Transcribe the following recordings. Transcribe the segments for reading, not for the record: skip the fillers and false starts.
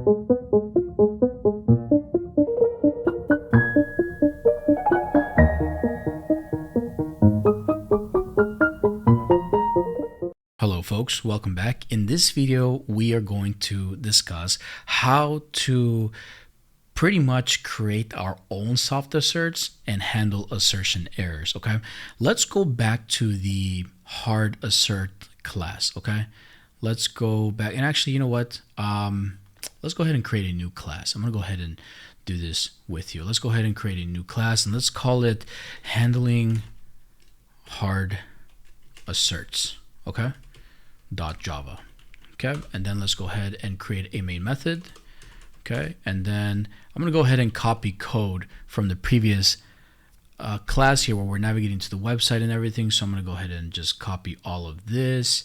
Hello folks, welcome back. In this video, we are going to discuss how to pretty much create our own soft asserts and handle assertion errors, okay? Let's go back to the hard assert class, okay? Let's go back, and actually, you know what? Let's go ahead and create a new class. I'm gonna go ahead and do this with you. Let's go ahead and create a new class, and let's call it handling hard asserts, okay? .java, okay? And then let's go ahead and create a main method, okay? And then I'm gonna go ahead and copy code from the previous class here where we're navigating to the website and everything. So I'm gonna go ahead and just copy all of this,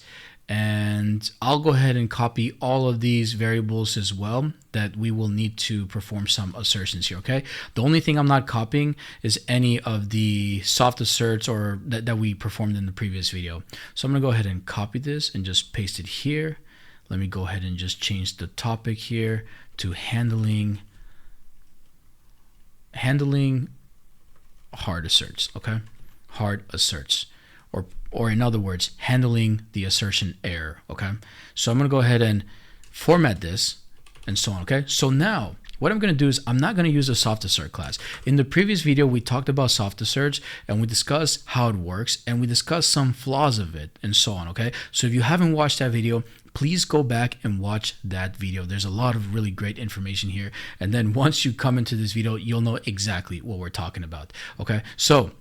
and I'll go ahead and copy all of these variables as well that we will need to perform some assertions here, okay? The only thing I'm not copying is any of the soft asserts or that we performed in the previous video. So I'm gonna go ahead and copy this and just paste it here. Let me go ahead and just change the topic here to handling hard asserts, okay? Hard asserts, or in other words, handling the assertion error, okay? So I'm gonna go ahead and format this and so on, okay? So now what I'm gonna do is I'm not gonna use a soft assert class. In the previous video, we talked about soft asserts and we discussed how it works and we discussed some flaws of it and so on, okay? So if you haven't watched that video, please go back and watch that video. There's a lot of really great information here. And then once you come into this video, you'll know exactly what we're talking about, okay? So,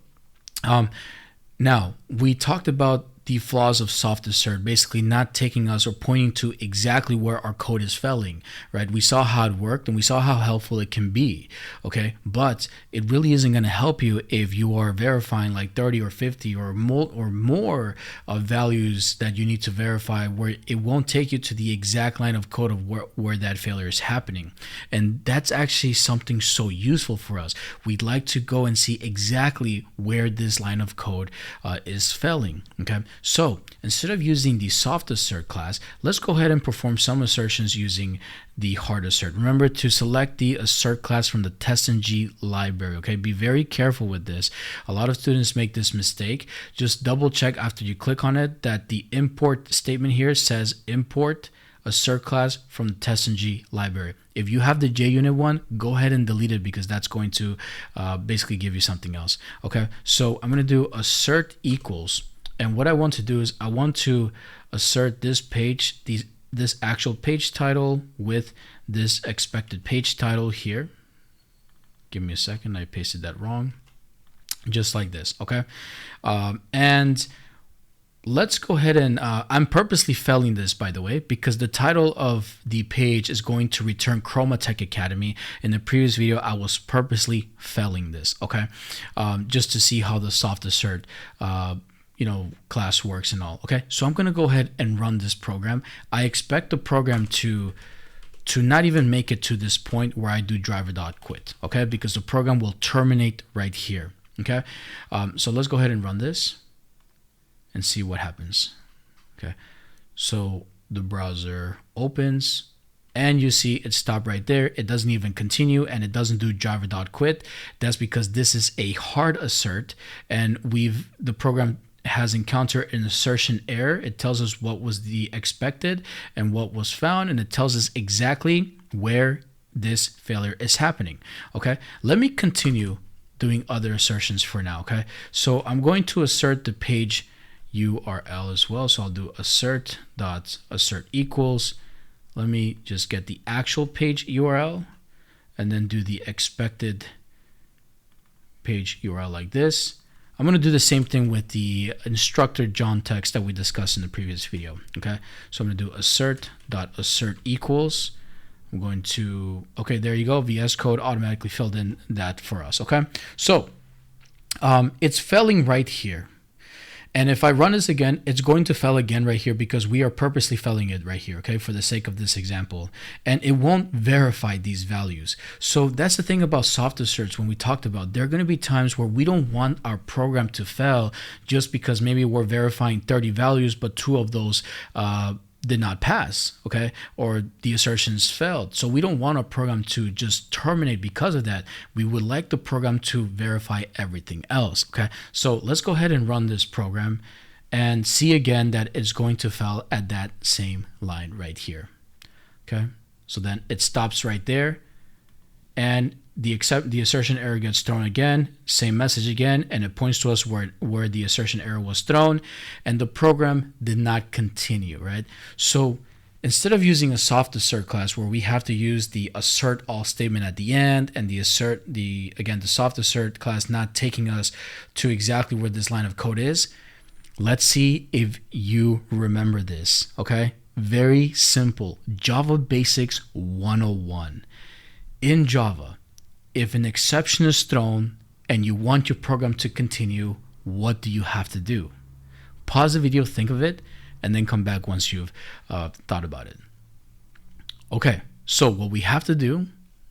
now, we talked about the flaws of soft assert, basically not taking us or pointing to exactly where our code is failing, right? We saw how it worked and we saw how helpful it can be, okay? But it really isn't going to help you if you are verifying like 30 or 50 or more values that you need to verify, where it won't take you to the exact line of code of where that failure is happening. And that's actually something so useful for us. We'd like to go and see exactly where this line of code is failing, okay? So instead of using the soft assert class, let's go ahead and perform some assertions using the hard assert. Remember to select the assert class from the testng library, okay? Be very careful with this. A lot of students make this mistake. Just double check after you click on it that the import statement here says import assert class from the testng library. If you have the JUnit one, go ahead and delete it because that's going to basically give you something else, okay? So I'm gonna do assert equals. And what I want to do is I want to assert this page, this actual page title with this expected page title here. Give me a second, I pasted that wrong. Just like this, okay? And let's go ahead and, I'm purposely failing this, by the way, because the title of the page is going to return Chroma Tech Academy. In the previous video, I was purposely failing this, okay? Just to see how the soft assert class works and all, okay? So I'm gonna go ahead and run this program. I expect the program to not even make it to this point where I do driver.quit, okay? Because the program will terminate right here, okay? So let's go ahead and run this and see what happens, okay? So the browser opens and you see it stopped right there. It doesn't even continue and it doesn't do driver.quit. That's because this is a hard assert and the program has encountered an assertion error. It tells us what was the expected and what was found, and it tells us exactly where this failure is happening, okay? Let me continue doing other assertions for now, okay? So I'm going to assert the page URL as well. So I'll do assert equals. Let me just get the actual page URL and then do the expected page URL like this. I'm going to do the same thing with the instructor John text that we discussed in the previous video, okay? So I'm going to do assert equals. I'm going to, okay, there you go. VS Code automatically filled in that for us, okay? So it's failing right here. And if I run this again, it's going to fail again right here because we are purposely failing it right here, okay, for the sake of this example. And it won't verify these values. So that's the thing about soft asserts when we talked about. There are going to be times where we don't want our program to fail just because maybe we're verifying 30 values, but two of those did not pass, okay, or the assertions failed. So we don't want a program to just terminate because of that. We would like the program to verify everything else, okay? So let's go ahead and run this program and see again that it's going to fail at that same line right here, okay? So then it stops right there, and the assertion error gets thrown again, same message again, and it points to us where the assertion error was thrown, and the program did not continue, right? So instead of using a soft assert class where we have to use the assert all statement at the end and the soft assert class not taking us to exactly where this line of code is, let's see if you remember this, okay? Very simple. Java Basics 101. In Java, if an exception is thrown and you want your program to continue, what do you have to do? Pause the video, think of it, and then come back once you've thought about it. Okay, so what we have to do,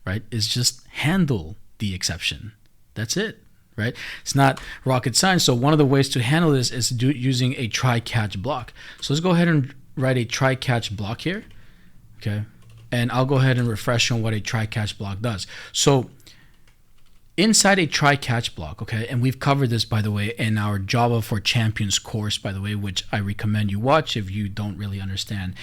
right, is just handle the exception. That's it, right? It's not rocket science. So one of the ways to handle this is using a try-catch block. So let's go ahead and write a try-catch block here, okay? And I'll go ahead and refresh on what a try-catch block does. So inside a try-catch block, okay, and we've covered this, by the way, in our Java for Champions course, by the way, which I recommend you watch if you don't really understand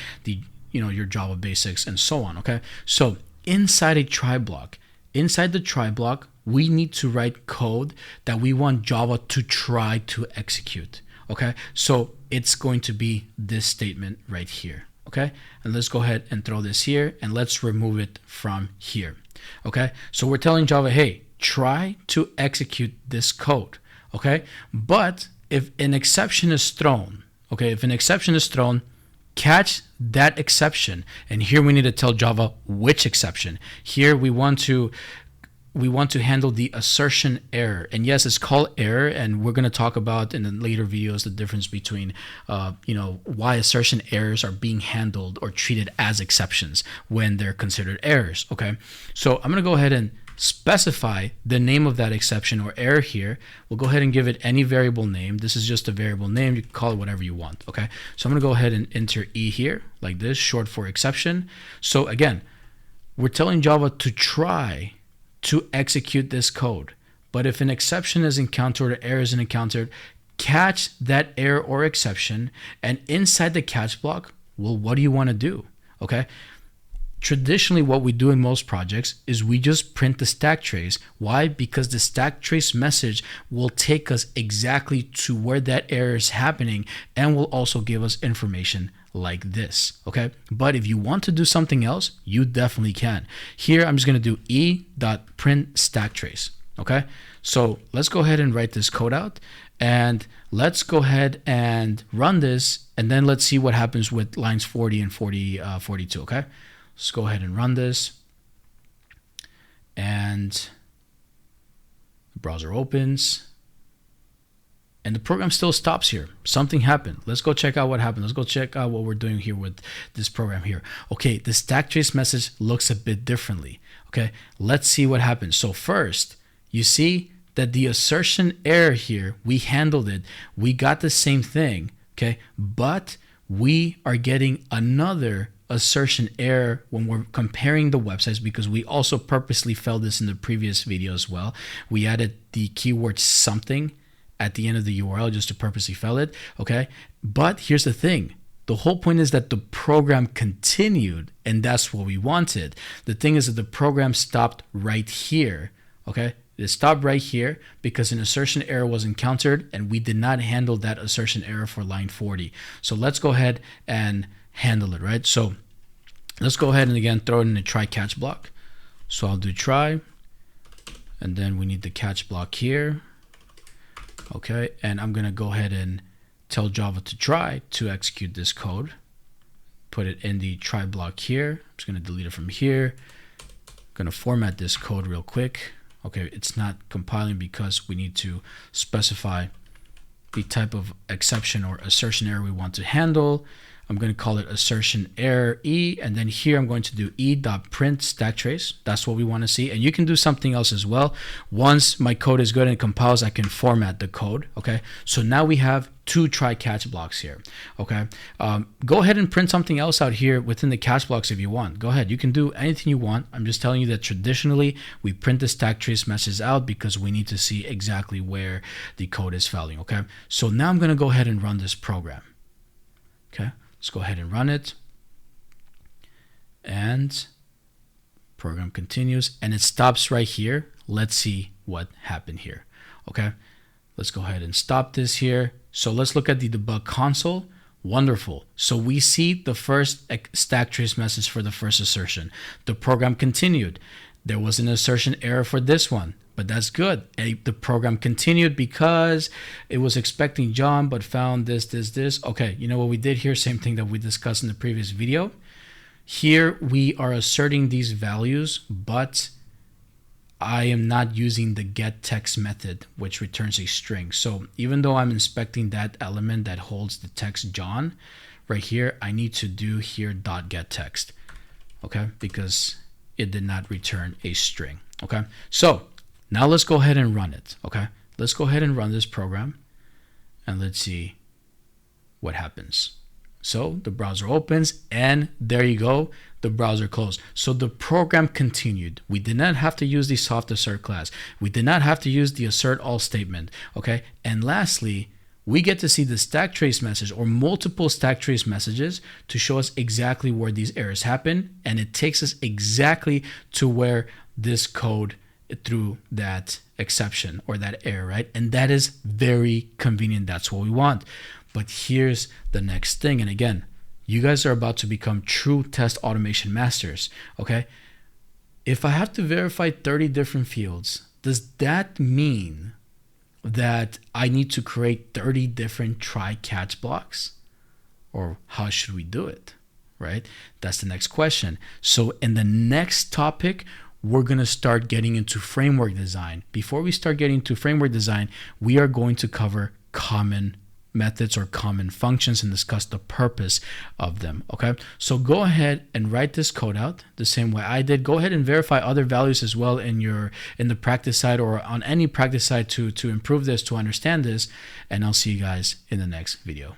your Java basics and so on, okay? So inside a try block, inside the try block, we need to write code that we want Java to try to execute, okay? So it's going to be this statement right here, okay? And let's go ahead and throw this here, and let's remove it from here, okay? So we're telling Java, hey, try to execute this code, okay? But if an exception is thrown, okay, catch that exception. And here we need to tell Java which exception. Here we want to handle the assertion error. And yes, it's called error, and we're going to talk about in the later videos the difference between why assertion errors are being handled or treated as exceptions when they're considered errors, okay? So I'm going to go ahead and specify the name of that exception or error here. We'll go ahead and give it any variable name. This is just a variable name. You can call it whatever you want, okay? So I'm going to go ahead and enter E here, like this, short for exception. So again, we're telling Java to try to execute this code. But if an exception is encountered or error is encountered, catch that error or exception, and inside the catch block, well, what do you want to do, okay? Traditionally, what we do in most projects is we just print the stack trace. Why? Because the stack trace message will take us exactly to where that error is happening and will also give us information like this, okay? But if you want to do something else, you definitely can. Here, I'm just going to do e.print stack trace, okay? So let's go ahead and write this code out, and let's go ahead and run this, and then let's see what happens with lines 40 and 42, okay? Let's go ahead and run this, and the browser opens, and the program still stops here. Something happened. Let's go check out what happened. Let's go check out what we're doing here with this program here. Okay, the stack trace message looks a bit differently. Okay, let's see what happens. So first, you see that the assertion error here, we handled it. We got the same thing, okay, but we are getting another assertion error when we're comparing the websites, because we also purposely failed this in the previous video as well. We added the keyword something at the end of the URL just to purposely fail it, okay? But here's the thing. The whole point is that the program continued, and that's what we wanted. The thing is that the program stopped right here, okay? It stopped right here because an assertion error was encountered, and we did not handle that assertion error for line 40. So let's go ahead and handle it, right? So let's go ahead and again throw it in a try catch block. So I'll do try, and then we need the catch block here, okay? And I'm gonna go ahead and tell Java to try to execute this code. Put it in the try block here. I'm just gonna delete it from here. I'm gonna format this code real quick. Okay, it's not compiling because we need to specify the type of exception or assertion error we want to handle. I'm going to call it assertion error E, and then here I'm going to do e.print stack trace. That's what we want to see. And you can do something else as well. Once my code is good and it compiles, I can format the code. Okay, so now we have two try catch blocks here. Okay, go ahead and print something else out here within the catch blocks if you want. Go ahead, you can do anything you want. I'm just telling you that traditionally we print the stack trace message out because we need to see exactly where the code is failing. Okay, so now I'm going to go ahead and run this program. Okay, let's go ahead and run it, and program continues, and it stops right here. Let's see what happened here. Okay, let's go ahead and stop this here. So let's look at the debug console. Wonderful. So we see the first stack trace message for the first assertion. The program continued. There was an assertion error for this one, but that's good. The program continued because it was expecting John, but found this. Okay, you know what we did here? Same thing that we discussed in the previous video. Here we are asserting these values, but I am not using the getText method, which returns a string. So even though I'm inspecting that element that holds the text John right here, I need to do here .getText, okay, because it did not return a string. Okay, so now let's go ahead and run it. Okay, let's go ahead and run this program, and let's see what happens. So the browser opens, and there you go, the browser closed. So the program continued. We did not have to use the soft assert class. We did not have to use the assert all statement. Okay, and lastly, we get to see the stack trace message or multiple stack trace messages to show us exactly where these errors happen, and it takes us exactly to where this code threw that exception or that error, right? And that is very convenient. That's what we want. But here's the next thing, and again, you guys are about to become true test automation masters, okay? If I have to verify 30 different fields, does that mean that I need to create 30 different try-catch blocks? Or how should we do it, right? That's the next question. So in the next topic, we're going to start getting into framework design. Before we start getting to framework design, we are going to cover common methods or common functions and discuss the purpose of them. Okay, so go ahead and write this code out the same way I did. Go ahead and verify other values as well in the practice side or on any practice side to improve this, to understand this, and I'll see you guys in the next video.